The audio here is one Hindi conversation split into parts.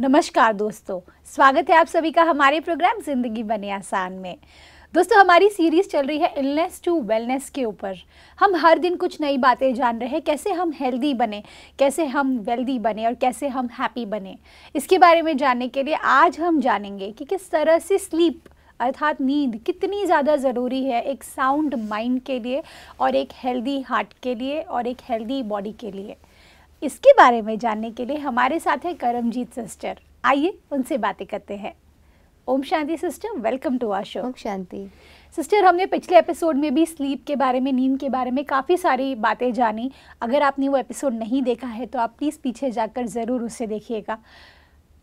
नमस्कार दोस्तों, स्वागत है आप सभी का हमारे प्रोग्राम जिंदगी बने आसान में। दोस्तों, हमारी सीरीज चल रही है इलनेस टू वेलनेस के ऊपर। हम हर दिन कुछ नई बातें जान रहे हैं, कैसे हम हेल्दी बने, कैसे हम वेल्दी बने और कैसे हम हैप्पी बने। इसके बारे में जानने के लिए आज हम जानेंगे कि किस तरह से स्लीप अर्थात नींद कितनी ज़्यादा ज़रूरी है एक साउंड माइंड के लिए और एक हेल्दी हार्ट के लिए और एक हेल्दी बॉडी के लिए। इसके बारे में जानने के लिए हमारे साथ है करमजीत सिस्टर। आइए उनसे बातें करते हैं। ओम शांति sister, welcome to our show. ओम शांति सिस्टर, हमने पिछले एपिसोड में भी स्लीप के बारे में, नींद के बारे में काफ़ी सारी बातें जानी। अगर आपने वो एपिसोड नहीं देखा है तो आप प्लीज़ पीछे जाकर ज़रूर उसे देखिएगा।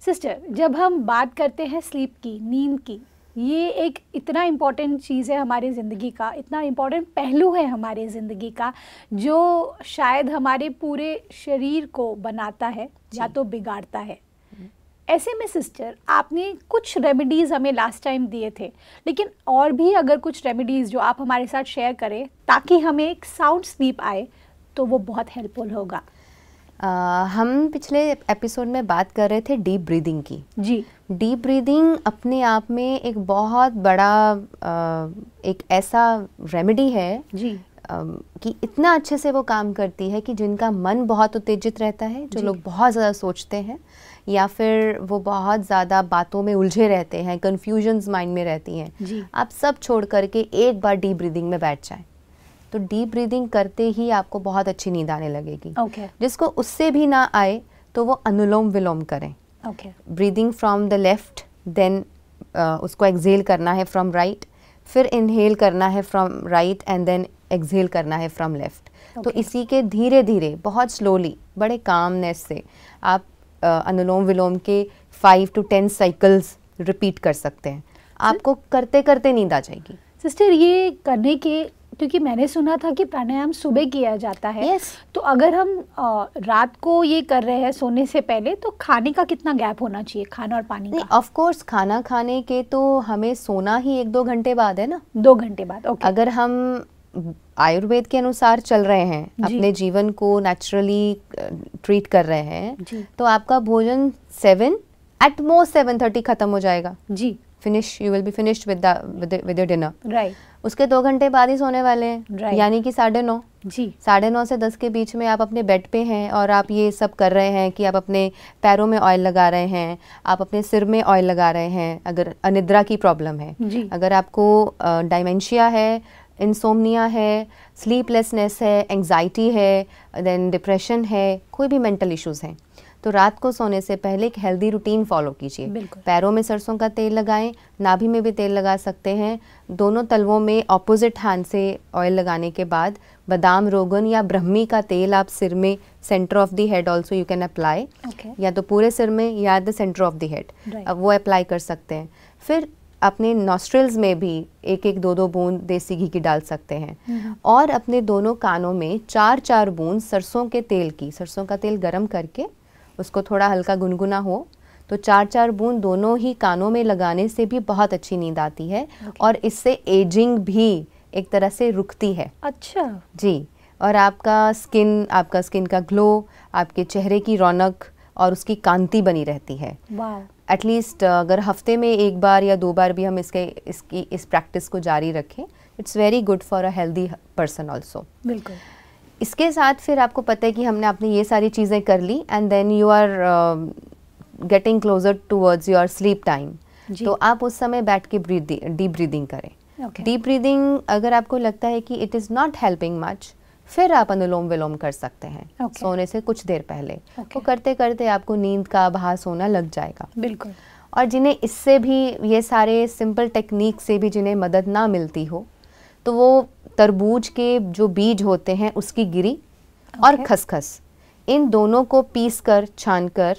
सिस्टर, जब हम बात करते हैं स्लीप की, नींद की, ये एक इतना इम्पॉर्टेंट चीज़ है हमारी ज़िंदगी का, इतना इम्पॉर्टेंट पहलू है हमारी ज़िंदगी का, जो शायद हमारे पूरे शरीर को बनाता है या तो बिगाड़ता है। ऐसे में सिस्टर, आपने कुछ रेमेडीज़ हमें लास्ट टाइम दिए थे, लेकिन और भी अगर कुछ रेमेडीज़ जो आप हमारे साथ शेयर करें ताकि हमें एक साउंड स्लीप आए तो वो बहुत हेल्पफुल होगा। हम पिछले एपिसोड में बात कर रहे थे डीप ब्रीदिंग की। जी, डीप ब्रीदिंग अपने आप में एक बहुत बड़ा एक ऐसा रेमेडी है जी कि इतना अच्छे से वो काम करती है कि जिनका मन बहुत उत्तेजित रहता है, जो लोग बहुत ज़्यादा सोचते हैं या फिर वो बहुत ज़्यादा बातों में उलझे रहते हैं, कन्फ्यूजन्स माइंड में रहती हैं, आप सब छोड़ करके एक बार डीप ब्रीदिंग में बैठ जाएं तो डीप ब्रीदिंग करते ही आपको बहुत अच्छी नींद आने लगेगी। जिसको उससे भी ना आए तो वो अनुलोम विलोम करें। Breathing from the left, then उसको एक्सहेल करना है फ्रॉम राइट, फिर इनहेल करना है from right and then exhale करना है फ्रॉम लेफ्ट। तो इसी के धीरे धीरे बहुत स्लोली, बड़े कामनेस से आप अनुलोम विलोम के 5 to 10 साइकिल्स रिपीट कर सकते हैं। आपको करते करते नींद आ जाएगी। सिस्टर, ये करने के, क्योंकि मैंने सुना था कि प्राणायाम सुबह किया जाता है। तो अगर हम रात को ये कर रहे हैं सोने से पहले, तो खाने का कितना गैप होना चाहिए, खाना और पानी का? ऑफ कोर्स खाना खाने के तो हमें सोना ही 1-2 घंटे बाद है ना। 2 घंटे बाद। अगर हम आयुर्वेद के अनुसार चल रहे हैं, अपने जीवन को नेचुरली ट्रीट कर रहे हैं, तो आपका भोजन 7 एट मोस्ट 7:30 खत्म हो जाएगा जी। Finish, you will be finished with your dinner. Right. उसके 2 घंटे बाद ही सोने वाले हैं, यानी कि 9:30 जी। 9:30 से 10 के बीच में आप अपने बेड पे हैं और आप ये सब कर रहे हैं कि आप अपने पैरों में ऑयल लगा रहे हैं, आप अपने सिर में ऑयल लगा रहे हैं। अगर अनिद्रा की प्रॉब्लम है, अगर आपको डायमेंशिया है, इंसोम्निया है, स्लीपलेसनेस है, एंग्जाइटी है, देन डिप्रेशन है, कोई भी मेंटल इश्यूज़ हैं, तो रात को सोने से पहले एक हेल्दी रूटीन फॉलो कीजिए। पैरों में सरसों का तेल लगाएं, नाभि में भी तेल लगा सकते हैं। दोनों तलवों में ऑपोजिट हैंड से ऑयल लगाने के बाद बादाम, रोगन या ब्रह्मी का तेल आप सिर में, centre of the head also you can apply, या तो पूरे सिर में या at the centre of the head, अब वो अप्लाई कर सकते हैं। फिर अपने नॉस्ट्रिल्स में भी 1-1, 2-2 बूंद देसी घी की डाल सकते हैं और अपने दोनों कानों में 4-4 बूंद सरसों के तेल की, सरसों का तेल गरम करके उसको थोड़ा हल्का गुनगुना हो तो 4-4 बूंद दोनों ही कानों में लगाने से भी बहुत अच्छी नींद आती है और इससे एजिंग भी एक तरह से रुकती है। अच्छा जी। और आपका स्किन का ग्लो, आपके चेहरे की रौनक और उसकी कांति बनी रहती है। एटलीस्ट अगर हफ्ते में 1 बार या 2 बार भी हम इस प्रैक्टिस को जारी रखें, it's very good for a healthy person also. बिल्कुल। इसके साथ फिर आपको पता है कि हमने आपने ये सारी चीज़ें कर ली and then you are getting closer towards your sleep time, तो आप उस समय बैठ के डीप ब्रीदिंग करें। डीप ब्रीदिंग अगर आपको लगता है कि it is not helping much, फिर आप अनुलोम विलोम कर सकते हैं सोने से कुछ देर पहले। तो करते करते आपको नींद का आभास होना लग जाएगा। बिल्कुल। और जिन्हें इससे भी, ये सारे सिंपल टेक्निक से भी जिन्हें मदद ना मिलती हो, तो वो तरबूज के जो बीज होते हैं उसकी गिरी और खसखस, इन दोनों को पीस कर, छान कर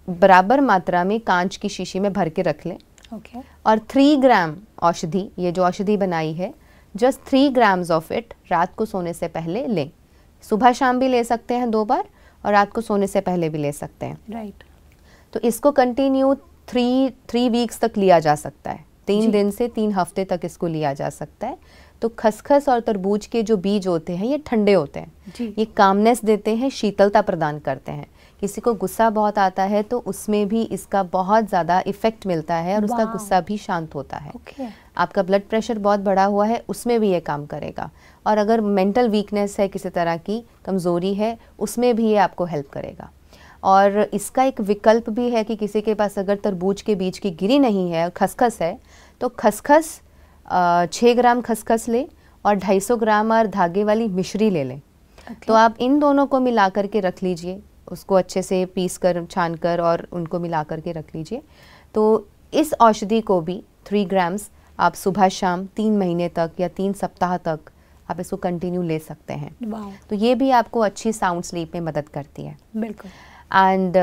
बराबर मात्रा में कांच की शीशी में भर के रख लें। और 3 ग्राम औषधि, ये जो औषधि बनाई है, जस्ट 3 ग्राम्स ऑफ इट रात को सोने से पहले लें। सुबह शाम भी ले सकते हैं 2 बार और रात को सोने से पहले भी ले सकते हैं। राइट। तो इसको कंटिन्यू 3 वीक्स तक लिया जा सकता है। 3 दिन से 3 हफ्ते तक इसको लिया जा सकता है। तो खसखस और तरबूज के जो बीज होते हैं ये ठंडे होते हैं जी। ये कामनेस देते हैं, शीतलता प्रदान करते हैं। किसी को गुस्सा बहुत आता है तो उसमें भी इसका बहुत ज़्यादा इफेक्ट मिलता है और उसका गुस्सा भी शांत होता है। आपका ब्लड प्रेशर बहुत बढ़ा हुआ है उसमें भी ये काम करेगा, और अगर मेंटल वीकनेस है, किसी तरह की कमज़ोरी है, उसमें भी ये आपको हेल्प करेगा। और इसका एक विकल्प भी है कि किसी के पास अगर तरबूज के बीज की गिरी नहीं है, खसखस है, तो खसखस 6 ग्राम खसखस ले और 250 ग्राम और धागे वाली मिश्री ले लें। तो आप इन दोनों को मिला करके रख लीजिए, उसको अच्छे से पीस कर छान कर और उनको मिला करके रख लीजिए। तो इस औषधि को भी 3 ग्राम्स आप सुबह शाम 3 महीने तक या 3 सप्ताह तक आप इसको कंटिन्यू ले सकते हैं। तो ये भी आपको अच्छी साउंड स्लीप में मदद करती है। बिल्कुल। एंड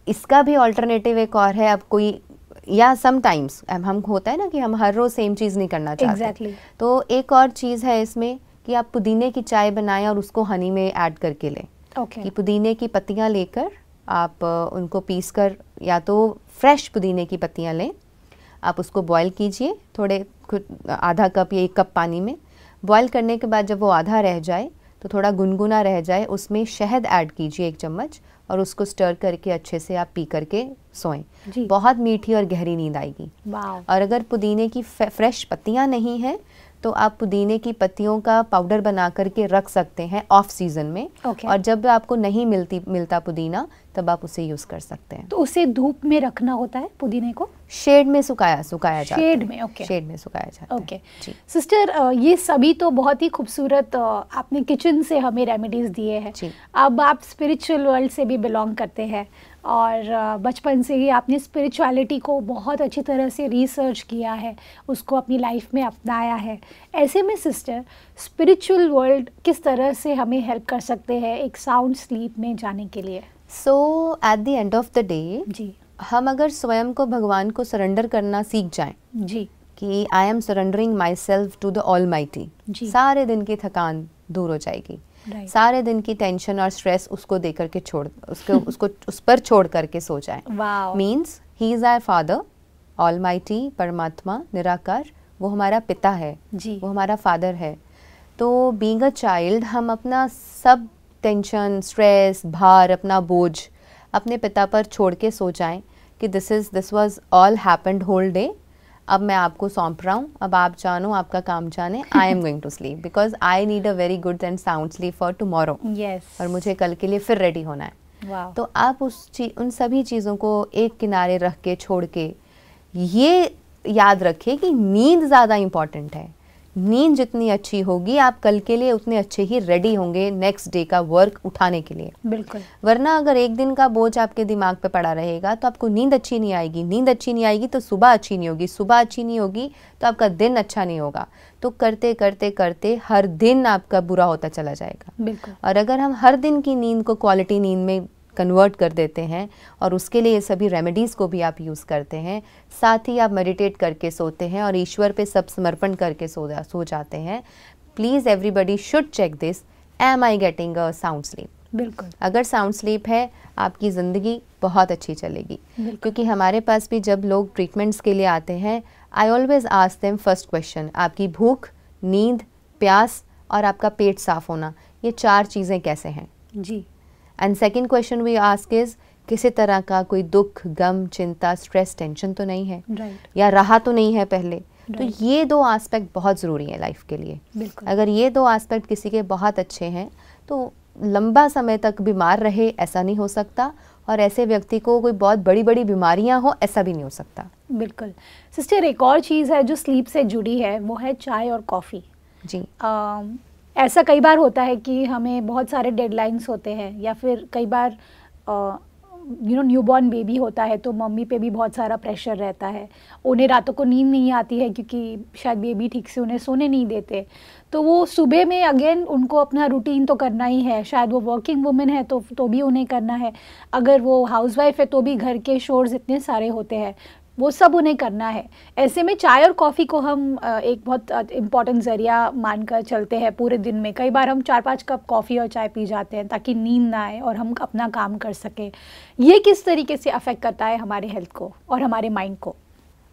इसका भी ऑल्टरनेटिव एक और है, आप कोई या समटाइम्स हम होता है ना कि हम हर रोज़ सेम चीज़ नहीं करना चाहते। तो एक और चीज़ है इसमें कि आप पुदीने की चाय बनाएं और उसको हनी में ऐड करके लें। कि पुदीने की पत्तियां लेकर आप उनको पीस कर, या तो फ्रेश पुदीने की पत्तियां लें, आप उसको बॉईल कीजिए थोड़े आधा कप या 1 कप पानी में। बॉईल करने के बाद जब वो आधा रह जाए तो थोड़ा गुनगुना रह जाए, उसमें शहद ऐड कीजिए 1 चम्मच और उसको स्टर करके अच्छे से आप पी करके सोएं। बहुत मीठी और गहरी नींद आएगी। और अगर पुदीने की फ्रेश पत्तियां नहीं हैं तो आप पुदीने की पत्तियों का पाउडर बना करके रख सकते हैं ऑफ सीजन में। और जब आपको नहीं मिलता पुदीना तब आप उसे यूज कर सकते हैं। तो उसे धूप में रखना होता है पुदीने को? शेड में सुखाया जाता है। शेड में, शेड में सुखाया जाता है। ओके सिस्टर, ये सभी तो बहुत ही खूबसूरत आपने किचन से हमें रेमेडीज दिए हैं। अब आप स्पिरिचुअल वर्ल्ड से भी बिलोंग करते हैं और बचपन से ही आपने स्पिरिचुअलिटी को बहुत अच्छी तरह से रिसर्च किया है, उसको अपनी लाइफ में अपनाया है। ऐसे में सिस्टर, स्पिरिचुअल वर्ल्ड किस तरह से हमें हेल्प कर सकते हैं एक साउंड स्लीप में जाने के लिए? So at the end of the day जी, हम अगर स्वयं को भगवान को सरेंडर करना सीख जाएं जी, कि I am surrendering myself to the almighty, सारे दिन की थकान दूर हो जाएगी। सारे दिन की टेंशन और स्ट्रेस उसको दे करके उसको उस पर छोड़ करके सो जाए। Means he is our father, almighty, परमात्मा, निराकार, वो हमारा पिता है जी, वो हमारा फादर है। तो बीइंग अ चाइल्ड हम अपना सब टेंशन, स्ट्रेस, भार, अपना बोझ अपने पिता पर छोड़ के सो जाएं कि this was all happened whole day, अब मैं आपको सौंप रहा हूँ, अब आप जानो, आपका काम जाने, I am going to sleep because I need a very good and sound sleep for tomorrow. और मुझे कल के लिए फिर रेडी होना है। तो आप उन सभी चीज़ों को एक किनारे रख के छोड़ के ये याद रखिए कि नींद ज़्यादा इम्पॉर्टेंट है। नींद जितनी अच्छी होगी आप कल के लिए उतने अच्छे ही रेडी होंगे नेक्स्ट डे का वर्क उठाने के लिए। बिल्कुल। वरना अगर एक दिन का बोझ आपके दिमाग पे पड़ा रहेगा तो आपको नींद अच्छी नहीं आएगी, नींद अच्छी नहीं आएगी तो सुबह अच्छी नहीं होगी, सुबह अच्छी नहीं होगी तो आपका दिन अच्छा नहीं होगा। तो करते करते करते हर दिन आपका बुरा होता चला जाएगा। बिल्कुल। और अगर हम हर दिन की नींद को क्वालिटी नींद में कन्वर्ट कर देते हैं और उसके लिए सभी रेमेडीज़ को भी आप यूज़ करते हैं, साथ ही आप मेडिटेट करके सोते हैं और ईश्वर पे सब समर्पण करके सो जाते हैं, please everybody should check this, am I getting a sound sleep. बिल्कुल। अगर साउंड स्लीप है आपकी ज़िंदगी बहुत अच्छी चलेगी। क्योंकि हमारे पास भी जब लोग ट्रीटमेंट्स के लिए आते हैं, I always ask them first question, आपकी भूख, नींद, प्यास और आपका पेट साफ होना, ये 4 चीज़ें कैसे हैं जी। And second question we ask is, किसी तरह का कोई दुख, गम, चिंता, स्ट्रेस, टेंशन तो नहीं है या रहा तो नहीं है पहले। तो ये 2 एस्पेक्ट बहुत ज़रूरी है लाइफ के लिए। अगर ये 2 एस्पेक्ट किसी के बहुत अच्छे हैं तो लंबा समय तक बीमार रहे ऐसा नहीं हो सकता, और ऐसे व्यक्ति को कोई बहुत बड़ी बड़ी बीमारियां हो ऐसा भी नहीं हो सकता। बिल्कुल। सिस्टर, एक और चीज़ है जो स्लीप से जुड़ी है, वो है चाय और कॉफ़ी जी। ऐसा कई बार होता है कि हमें बहुत सारे डेडलाइंस होते हैं, या फिर कई बार न्यूबॉर्न बेबी होता है तो मम्मी पे भी बहुत सारा प्रेशर रहता है, उन्हें रातों को नींद नहीं आती है क्योंकि शायद बेबी ठीक से उन्हें सोने नहीं देते। तो वो सुबह में अगेन उनको अपना रूटीन तो करना ही है, शायद वो वर्किंग वुमेन है तो भी उन्हें करना है, अगर वो हाउसवाइफ है तो भी घर के शोर्स इतने सारे होते हैं, वो सब उन्हें करना है। ऐसे में चाय और कॉफ़ी को हम एक बहुत इम्पॉर्टेंट ज़रिया मानकर चलते हैं पूरे दिन में। कई बार हम 4-5 कप कॉफ़ी और चाय पी जाते हैं ताकि नींद ना आए और हम अपना काम कर सकें। ये किस तरीके से अफेक्ट करता है हमारे हेल्थ को और हमारे माइंड को?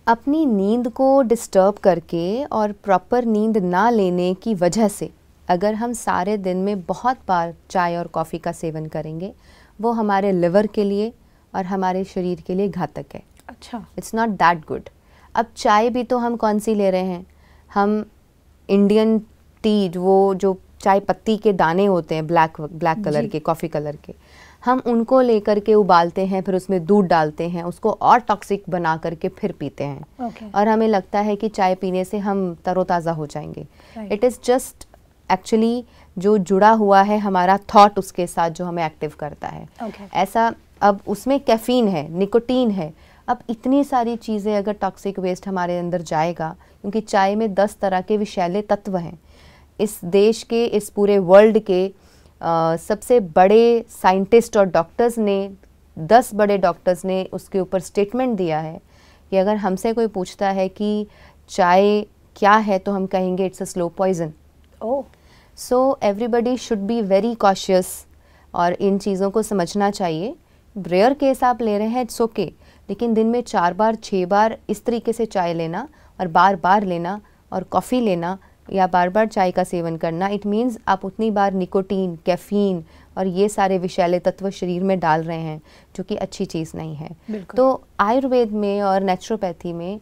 अपनी नींद को डिस्टर्ब करके और प्रॉपर नींद ना लेने की वजह से अगर हम सारे दिन में बहुत बार चाय और कॉफ़ी का सेवन करेंगे, वो हमारे लिवर के लिए और हमारे शरीर के लिए घातक है। अच्छा, इट्स नॉट दैट गुड। अब चाय भी तो हम कौन सी ले रहे हैं, हम इंडियन टी, वो जो चाय पत्ती के दाने होते हैं ब्लैक कलर के, कॉफ़ी कलर के, हम उनको लेकर के उबालते हैं, फिर उसमें दूध डालते हैं, उसको और टॉक्सिक बना करके फिर पीते हैं। और हमें लगता है कि चाय पीने से हम तरोताज़ा हो जाएंगे। इट इज़ जस्ट एक्चुअली जो जुड़ा हुआ है हमारा थॉट उसके साथ जो हमें एक्टिव करता है। ऐसा, अब उसमें कैफीन है, निकोटीन है, अब इतनी सारी चीज़ें अगर टॉक्सिक वेस्ट हमारे अंदर जाएगा, क्योंकि चाय में 10 तरह के विषैले तत्व हैं। इस देश के, इस पूरे वर्ल्ड के सबसे बड़े साइंटिस्ट और डॉक्टर्स ने, 10 बड़े डॉक्टर्स ने उसके ऊपर स्टेटमेंट दिया है कि अगर हमसे कोई पूछता है कि चाय क्या है तो हम कहेंगे it's a slow poison. So everybody should be very cautious और इन चीज़ों को समझना चाहिए। रेयर केस आप ले रहे हैं, इट्स ओके, लेकिन दिन में 4 बार 6 बार इस तरीके से चाय लेना और बार बार लेना और कॉफ़ी लेना या बार बार चाय का सेवन करना, इट मीन्स आप उतनी बार निकोटीन, कैफीन और ये सारे विषैले तत्व शरीर में डाल रहे हैं, जो कि अच्छी चीज़ नहीं है। तो आयुर्वेद में और नेचुरोपैथी में,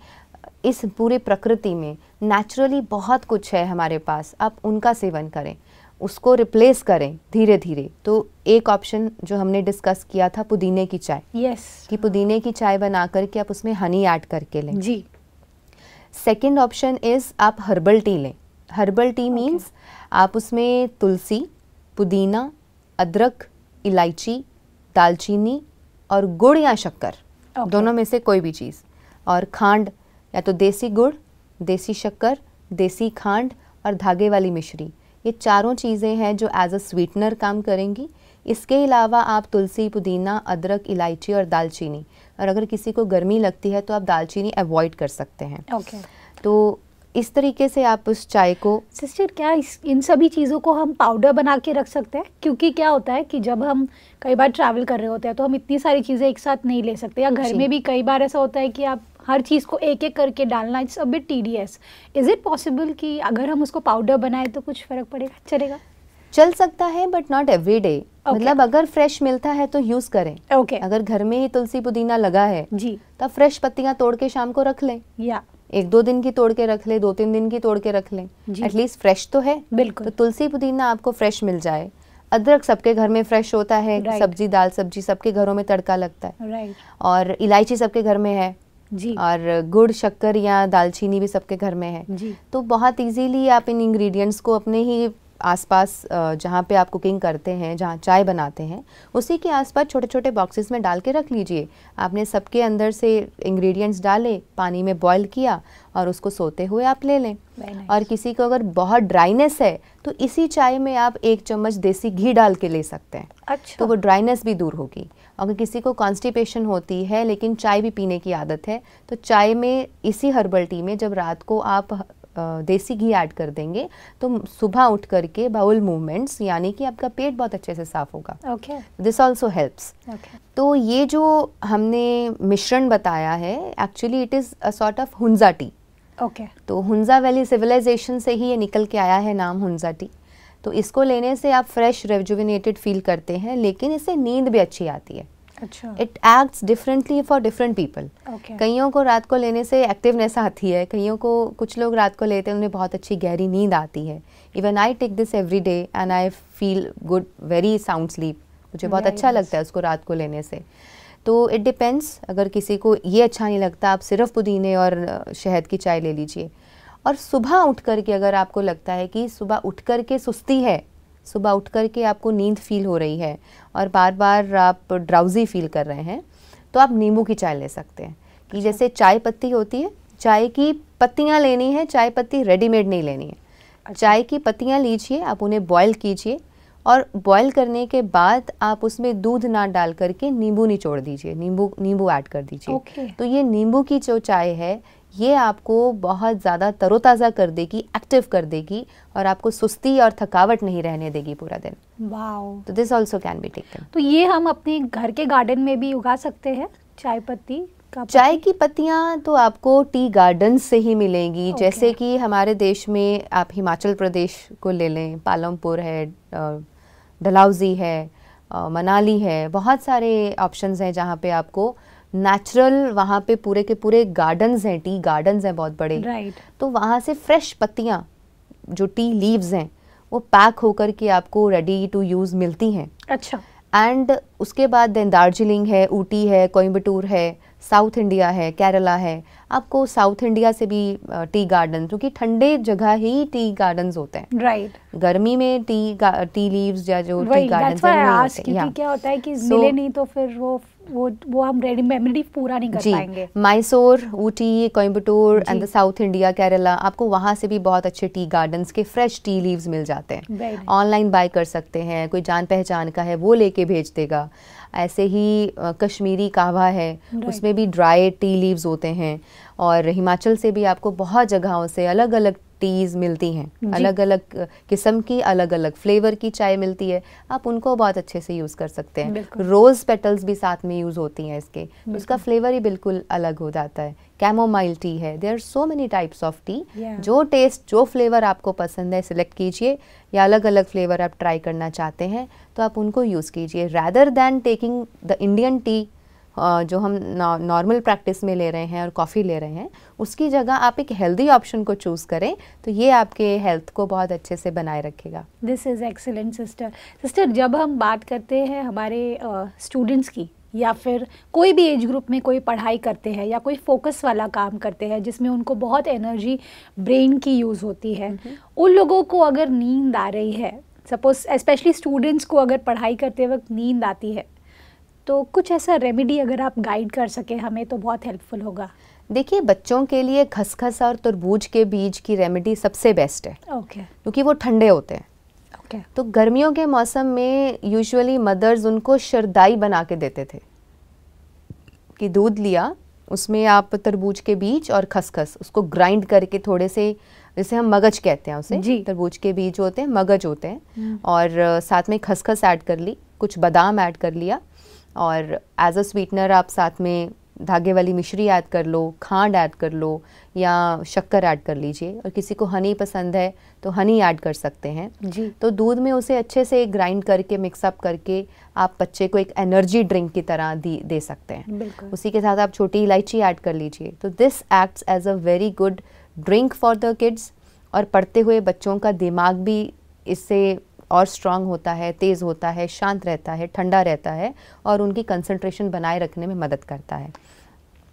इस पूरे प्रकृति में नेचुरली बहुत कुछ है हमारे पास, आप उनका सेवन करें, उसको रिप्लेस करें धीरे धीरे। तो एक ऑप्शन जो हमने डिस्कस किया था पुदीने की चाय, कि पुदीने की चाय बना करके आप उसमें हनी ऐड करके लें जी। सेकेंड ऑप्शन इज़ आप हर्बल टी लें। हर्बल टी मीन्स आप उसमें तुलसी, पुदीना, अदरक, इलायची, दालचीनी और गुड़ या शक्कर, दोनों में से कोई भी चीज़, और खांड, या तो देसी गुड़, देसी शक्कर, देसी खांड और धागे वाली मिश्री, ये चारों चीज़ें हैं जो एज अ स्वीटनर काम करेंगी। इसके अलावा आप तुलसी, पुदीना, अदरक, इलायची और दालचीनी, और अगर किसी को गर्मी लगती है तो आप दालचीनी अवॉइड कर सकते हैं। तो इस तरीके से आप उस चाय को। सिस्टर, क्या इन सभी चीज़ों को हम पाउडर बना के रख सकते हैं? क्योंकि क्या होता है कि जब हम कई बार ट्रैवल कर रहे होते हैं तो हम इतनी सारी चीज़ें एक साथ नहीं ले सकते, या घर में भी कई बार ऐसा होता है कि आप हर चीज़ को एक एक करके डालना, it's a bit tedious. Is it possible कि अगर हम उसको पाउडर बनाए तो कुछ फ़र्क पड़ेगा, चलेगा? चल सकता है, बट नॉट एवरी डे। मतलब अगर फ्रेश मिलता है तो यूज़ करें। अगर घर में ही तुलसी पुदीना लगा है जी, तो फ्रेश पत्तियां तोड़ के शाम को रख लें, या 1-2 दिन की तोड़ के रख लें, 2-3 दिन की तोड़ के रख लें, एटलीस्ट फ्रेश तो है। बिल्कुल। तो तुलसी पुदीना आपको फ्रेश मिल जाए। अदरक सबके घर में फ्रेश होता है, सब्जी, दाल सब्जी सबके घरों में तड़का लगता है, और इलायची सबके घर में है जी, और गुड़, शक्कर या दालचीनी भी सबके घर में है जी। तो बहुत इजीली आप इन इंग्रेडिएंट्स को अपने ही आसपास, जहाँ पे आप कुकिंग करते हैं, जहाँ चाय बनाते हैं, उसी के आसपास छोटे छोटे बॉक्सेस में डाल के रख लीजिए। आपने सबके अंदर से इंग्रेडिएंट्स डाले, पानी में बॉईल किया और उसको सोते हुए आप ले लें। और किसी को अगर बहुत ड्राइनेस है तो इसी चाय में आप 1 चम्मच देसी घी डाल के ले सकते हैं। अच्छा। तो वो ड्राइनेस भी दूर होगी। अगर किसी को कॉन्स्टिपेशन होती है लेकिन चाय भी पीने की आदत है, तो चाय में, इसी हर्बल टी में जब रात को आप देसी घी ऐड कर देंगे तो सुबह उठ करके बाउल मूवमेंट्स, यानी कि आपका पेट बहुत अच्छे से साफ होगा। This also helps. तो ये जो हमने मिश्रण बताया है, actually it is a sort of Hunza T. तो हुंजा वैली सिविलाइजेशन से ही ये निकल के आया है नाम हुंजा टी। तो इसको लेने से आप फ्रेश, रेजुविनेटेड फील करते हैं, लेकिन इससे नींद भी अच्छी आती है। अच्छा। It acts differently for different people. कईयों को रात को लेने से एक्टिवनेस आती है, कईयों को, कुछ लोग रात को लेते हैं उन्हें बहुत अच्छी गहरी नींद आती है। Even I take this every day and I feel good, very sound sleep. मुझे बहुत अच्छा लगता है उसको रात को लेने से। तो इट डिपेंड्स। अगर किसी को ये अच्छा नहीं लगता, आप सिर्फ पुदीने और शहद की चाय ले लीजिए। और सुबह उठ कर के अगर आपको लगता है कि सुबह उठ कर के सुस्ती है, सुबह उठ कर के आपको नींद फील हो रही है और बार बार आप ड्राउजी फील कर रहे हैं, तो आप नींबू की चाय ले सकते हैं। कि जैसे चाय पत्ती होती है, चाय की पत्तियां लेनी है, चाय पत्ती रेडीमेड नहीं लेनी है। चाय की पत्तियां लीजिए, आप उन्हें बॉयल कीजिए, और बॉयल करने के बाद आप उसमें दूध ना डाल करके नींबू निचोड़ दीजिए, नींबू ऐड कर दीजिए। तो ये नींबू की जो चाय है, ये आपको बहुत ज़्यादा तरोताज़ा कर देगी, एक्टिव कर देगी, और आपको सुस्ती और थकावट नहीं रहने देगी पूरा दिन। वाओ। तो this also can be taken. तो ये हम अपने घर के गार्डन में भी उगा सकते हैं, चाय पत्ती? चाय की पत्तियां तो आपको टी गार्डन से ही मिलेंगी। जैसे कि हमारे देश में आप हिमाचल प्रदेश को ले लें, पालमपुर है, डलहौजी है, मनाली है, बहुत सारे ऑप्शंस हैं जहाँ पे आपको नेचुरल, वहाँ पे पूरे के पूरे गार्डन्स हैं, टी गार्डन्स हैं बहुत बड़े। तो वहाँ से फ्रेश पत्तियाँ, जो टी लीव्स हैं, वो पैक होकर के आपको रेडी टू यूज़ मिलती हैं। अच्छा। एंड उसके बाद देन दार्जिलिंग है, ऊटी है, कोयम्बटूर है, साउथ इंडिया है, केरला है। आपको साउथ इंडिया से भी टी गार्डन, क्योंकि ठंडे जगह ही टी गार्डन्स होते हैं। राइट। गर्मी में टी लीव्स या जो टी गार्डन्स हैं, क्या होता है कि मिले नहीं तो फिर वो हम रेमेडी पूरा नहीं कर पाएंगे। Mysore, Ooty, Coimbatore and the south India, Kerala, आपको वहाँ से भी बहुत अच्छे टी गार्डन्स के फ्रेश टी लीव्स मिल जाते हैं। ऑनलाइन बाय कर सकते हैं, कोई जान पहचान का है वो लेके भेज देगा। ऐसे ही कश्मीरी कहवा है, उसमें भी ड्राई टी लीव्स होते हैं। और हिमाचल से भी आपको बहुत जगहों से अलग अलग टीज़ मिलती हैं, अलग अलग किस्म की, अलग अलग फ्लेवर की चाय मिलती है। आप उनको बहुत अच्छे से यूज़ कर सकते हैं। रोज़ पेटल्स भी साथ में यूज़ होती हैं इसके, उसका फ्लेवर ही बिल्कुल अलग हो जाता है। कैमोमाइल टी है, there are so many types of tea. जो टेस्ट, जो फ्लेवर आपको पसंद है सिलेक्ट कीजिए, या अलग अलग फ्लेवर आप ट्राई करना चाहते हैं तो आप उनको यूज़ कीजिए, rather than taking the Indian T जो हम नॉर्मल प्रैक्टिस में ले रहे हैं और कॉफ़ी ले रहे हैं। उसकी जगह आप एक हेल्दी ऑप्शन को चूज़ करें तो ये आपके हेल्थ को बहुत अच्छे से बनाए रखेगा। This is excellent sister. जब हम बात करते हैं हमारे स्टूडेंट्स की, या फिर कोई भी एज ग्रुप में कोई पढ़ाई करते हैं या कोई फोकस वाला काम करते हैं जिसमें उनको बहुत एनर्जी ब्रेन की यूज़ होती है, उन लोगों को अगर नींद आ रही है, सपोज स्पेशली स्टूडेंट्स को अगर पढ़ाई करते वक्त नींद आती है, तो कुछ ऐसा रेमेडी अगर आप गाइड कर सके हमें तो बहुत हेल्पफुल होगा। देखिए, बच्चों के लिए खसखस और तरबूज के बीज की रेमेडी सबसे बेस्ट है। क्योंकि वो ठंडे होते हैं। तो गर्मियों के मौसम में यूजुअली मदर्स उनको शरदाई बना के देते थे कि दूध लिया, उसमें आप तरबूज के बीज और खसखस उसको ग्राइंड करके थोड़े से, जैसे हम मगज कहते हैं उसे, तरबूज के बीज होते हैं, मगज होते हैं, और साथ में खसखस ऐड कर ली, कुछ बादाम ऐड कर लिया, और एज अ स्वीटनर आप साथ में धागे वाली मिश्री ऐड कर लो, खांड ऐड कर लो, या शक्कर ऐड कर लीजिए। और किसी को हनी पसंद है तो हनी ऐड कर सकते हैं जी। तो दूध में उसे अच्छे से ग्राइंड करके मिक्सअप करके आप बच्चे को एक एनर्जी ड्रिंक की तरह दे सकते हैं। उसी के साथ आप छोटी इलायची ऐड कर लीजिए। तो this acts as a very good drink for the kids. और पढ़ते हुए बच्चों का दिमाग भी इससे और स्ट्रांग होता है, तेज़ होता है, शांत रहता है, ठंडा रहता है, और उनकी कंसंट्रेशन बनाए रखने में मदद करता है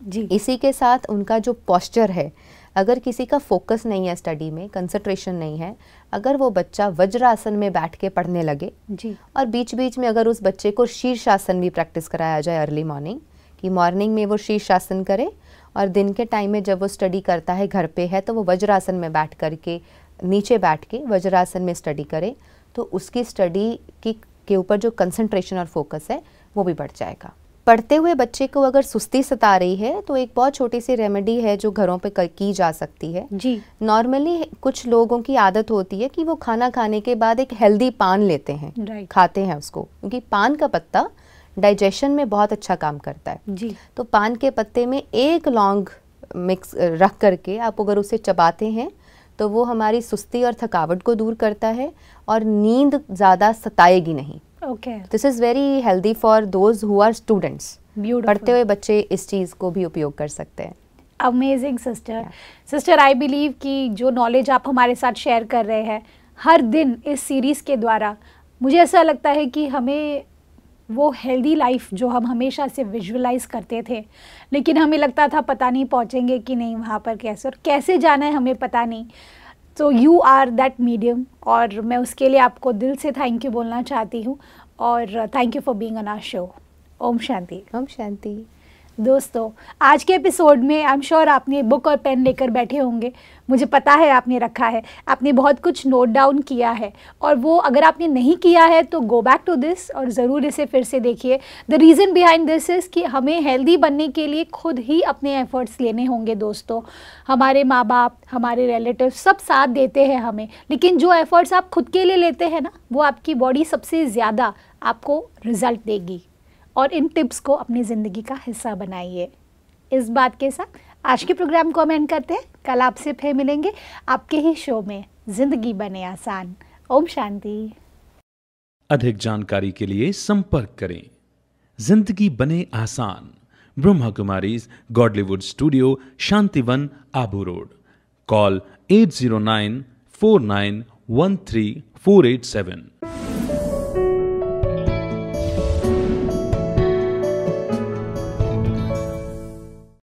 जी। इसी के साथ उनका जो पोस्चर है, अगर किसी का फोकस नहीं है स्टडी में, कंसंट्रेशन नहीं है, अगर वो बच्चा वज्रासन में बैठ के पढ़ने लगे जी, और बीच बीच में अगर उस बच्चे को शीर्षासन भी प्रैक्टिस कराया जाए अर्ली मॉर्निंग, कि मॉर्निंग में वो शीर्षासन करे और दिन के टाइम में जब वो स्टडी करता है घर पे है तो वो वज्रासन में बैठ करके, नीचे बैठ के वज्रासन में स्टडी करे, तो उसकी स्टडी के ऊपर जो कंसंट्रेशन और फोकस है वो भी बढ़ जाएगा। पढ़ते हुए बच्चे को अगर सुस्ती सता रही है तो एक बहुत छोटी सी रेमेडी है जो घरों पे की जा सकती है जी। नॉर्मली कुछ लोगों की आदत होती है कि वो खाना खाने के बाद एक हेल्दी पान लेते हैं, खाते हैं उसको, क्योंकि पान का पत्ता डाइजेशन में बहुत अच्छा काम करता है जी। तो पान के पत्ते में एक लौंग मिक्स रख करके आप अगर उसे चबाते हैं तो वो हमारी सुस्ती और थकावट को दूर करता है और नींद ज़्यादा सताएगी नहीं। This is very healthy for those who are students. पढ़ते हुए बच्चे इस चीज़ को भी उपयोग कर सकते हैं। अमेजिंग सिस्टर, आई बिलीव कि जो नॉलेज आप हमारे साथ शेयर कर रहे हैं हर दिन इस सीरीज़ के द्वारा, मुझे ऐसा लगता है कि हमें वो हेल्दी लाइफ जो हम हमेशा से विजुअलाइज करते थे, लेकिन हमें लगता था पता नहीं पहुंचेंगे कि नहीं वहाँ पर कैसे, और कैसे जाना है हमें पता नहीं। तो यू आर दैट मीडियम, और मैं उसके लिए आपको दिल से थैंक यू बोलना चाहती हूँ, और thank you for being on our show. ओम शांति। ओम शांति। दोस्तों, आज के एपिसोड में आई एम श्योर आपने बुक और पेन लेकर बैठे होंगे, मुझे पता है आपने रखा है, आपने बहुत कुछ नोट डाउन किया है, और वो अगर आपने नहीं किया है तो गो बैक टू दिस और ज़रूर इसे फिर से देखिए। The reason behind this is कि हमें हेल्दी बनने के लिए खुद ही अपने एफर्ट्स लेने होंगे दोस्तों। हमारे माँ बाप, हमारे रिलेटिव सब साथ देते हैं हमें, लेकिन जो एफर्ट्स आप खुद के लिए लेते हैं ना, वो आपकी बॉडी सबसे ज़्यादा आपको रिजल्ट देगी। और इन टिप्स को अपनी ज़िंदगी का हिस्सा बनाइए। इस बात के साथ आज के प्रोग्राम को हम एंड करते हैं। कल आपसे फिर मिलेंगे आपके ही शो में जिंदगी बने आसान। ओम शांति। अधिक जानकारी के लिए संपर्क करें जिंदगी बने आसान, Brahma Kumaris Godlywood studio, Shantivan, Abu road. Call 8094913487487।